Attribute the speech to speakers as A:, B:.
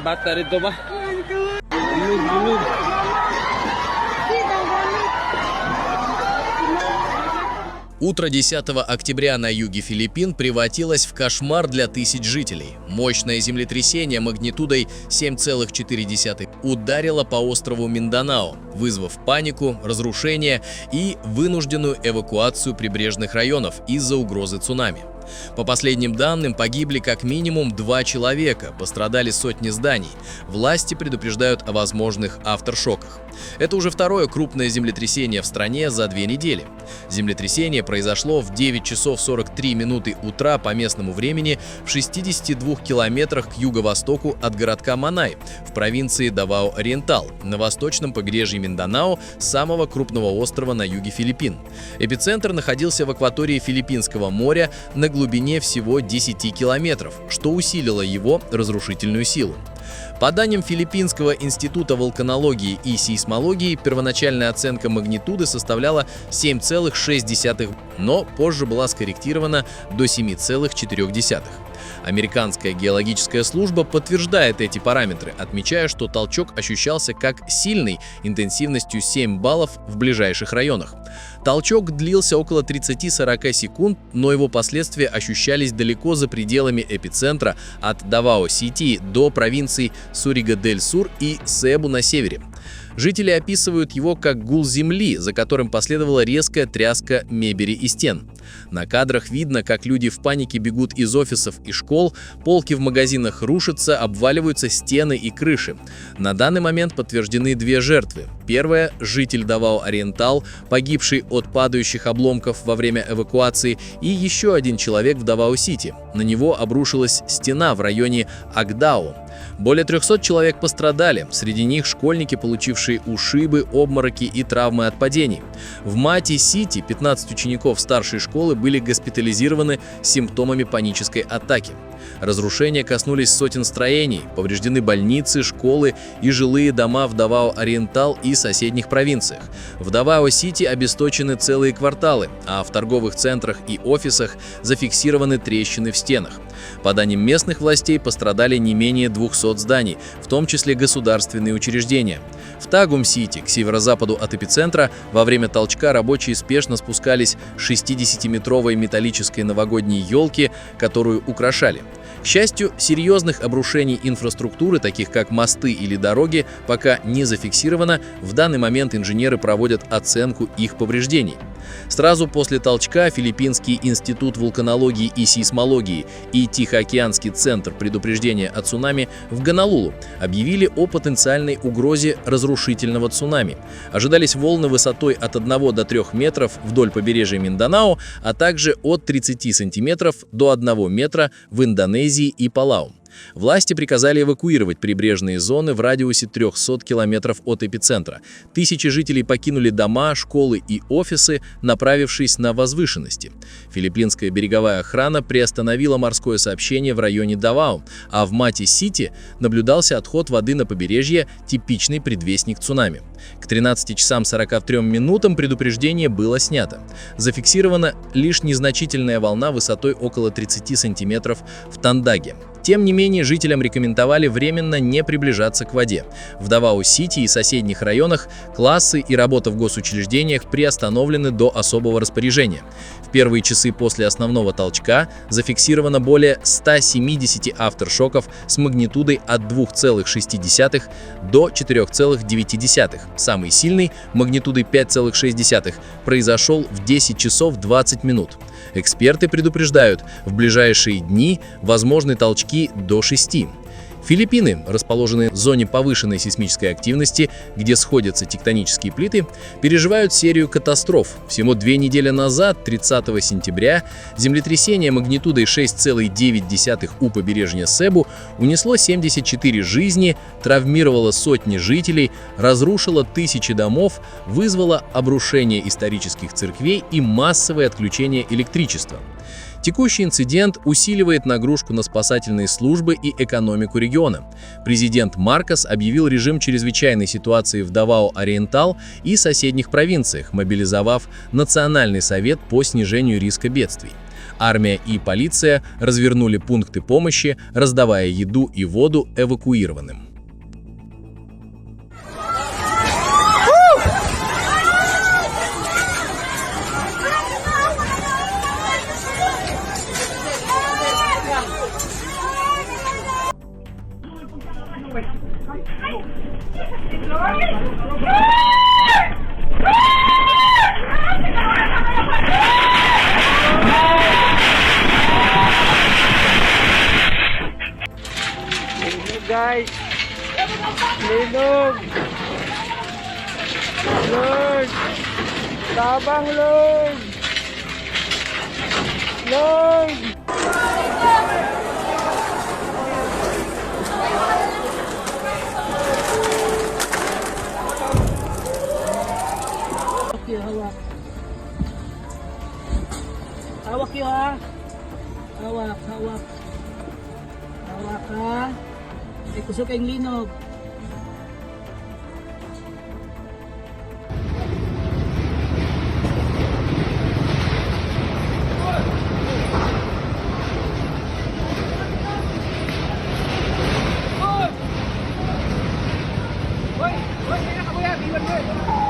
A: Bater itu mah.
B: Утро 10 октября на юге Филиппин превратилось в кошмар для тысяч жителей. Мощное землетрясение магнитудой 7,4 ударило по острову Минданао, вызвав панику, разрушения и вынужденную эвакуацию прибрежных районов из-за угрозы цунами. По последним данным, погибли как минимум 2 человека, пострадали сотни зданий. Власти предупреждают о возможных авторшоках. Это уже второе крупное землетрясение в стране за 2 недели. Землетрясение произошло в 9 часов 43 минуты утра по местному времени в 62 километрах к юго-востоку от городка Манай в провинции Давао-Ориентал на восточном побережье Минданао, самого крупного острова на юге Филиппин. Эпицентр находился в акватории Филиппинского моря на глубине всего 10 километров, что усилило его разрушительную силу. По данным Филиппинского института вулканологии и сейсмологии, первоначальная оценка магнитуды составляла 7,6, но позже была скорректирована до 7,4. Американская геологическая служба подтверждает эти параметры, отмечая, что толчок ощущался как сильный, интенсивностью 7 баллов в ближайших районах. Толчок длился около 30-40 секунд, но его последствия ощущались далеко за пределами эпицентра от Давао-Сити до провинций Сурига-дель-Сур и Себу на севере. Жители описывают его как гул земли, за которым последовала резкая тряска мебели и стен. На кадрах видно, как люди в панике бегут из офисов и школ, полки в магазинах рушатся, обваливаются стены и крыши. На данный момент подтверждены 2 жертвы. Первая – житель Давао-Ориентал, погибший от падающих обломков во время эвакуации, и еще один человек в Давао-Сити. На него обрушилась стена в районе Агдао. Более 300 человек пострадали, среди них школьники, получившие ушибы, обмороки и травмы от падений. В Мати-Сити 15 учеников старшей школы были госпитализированы с симптомами панической атаки. Разрушения коснулись сотен строений, повреждены больницы, школы и жилые дома в Давао-Ориентал и соседних провинциях. В Давао-Сити обесточены целые кварталы, а в торговых центрах и офисах зафиксированы трещины в стенах. По данным местных властей, пострадали не менее 200 зданий, в том числе государственные учреждения. В Тагум-Сити, к северо-западу от эпицентра, во время толчка рабочие спешно спускались с 60-метровой металлической новогодней елки, которую украшали. К счастью, серьезных обрушений инфраструктуры, таких как мосты или дороги, пока не зафиксировано. В данный момент инженеры проводят оценку их повреждений. Сразу после толчка Филиппинский институт вулканологии и сейсмологии и Тихоокеанский центр предупреждения о цунами в Гонолулу объявили о потенциальной угрозе разрушительного цунами. Ожидались волны высотой от 1 до 3 метров вдоль побережья Минданао, а также от 30 сантиметров до 1 метра в Индонезии и Палау. Власти приказали эвакуировать прибрежные зоны в радиусе 300 километров от эпицентра. Тысячи жителей покинули дома, школы и офисы, направившись на возвышенности. Филиппинская береговая охрана приостановила морское сообщение в районе Давао, а в Мати-Сити наблюдался отход воды на побережье, типичный предвестник цунами. К 13 часам 43 минутам предупреждение было снято. Зафиксирована лишь незначительная волна высотой около 30 сантиметров в Тандаге. Тем не менее, жителям рекомендовали временно не приближаться к воде. В Давао-Сити и соседних районах классы и работа в госучреждениях приостановлены до особого распоряжения. В первые часы после основного толчка зафиксировано более 170 авторшоков с магнитудой от 2,6 до 4,9. Самый сильный, магнитудой 5,6, произошел в 10 часов 20 минут. Эксперты предупреждают, в ближайшие дни возможны толчки до 6. Филиппины, расположенные в зоне повышенной сейсмической активности, где сходятся тектонические плиты, переживают серию катастроф. Всего 2 недели назад, 30 сентября, землетрясение магнитудой 6,9 у побережья Себу унесло 74 жизни, травмировало сотни жителей, разрушило тысячи домов, вызвало обрушение исторических церквей и массовое отключение электричества. Текущий инцидент усиливает нагрузку на спасательные службы и экономику региона. Президент Маркос объявил режим чрезвычайной ситуации в Давао-Ориентал и соседних провинциях, мобилизовав Национальный совет по снижению риска бедствий. Армия и полиция развернули пункты помощи, раздавая еду и воду эвакуированным.
A: Guys, linog, Lord, tabang Lord, Lord. Okay, hawak. Hawak yun ha. Hawak, hawak. Hawak ha. Ay, kusok kayong linog. Hoy! Hoy! Kaya ka kuya! Iwan mo!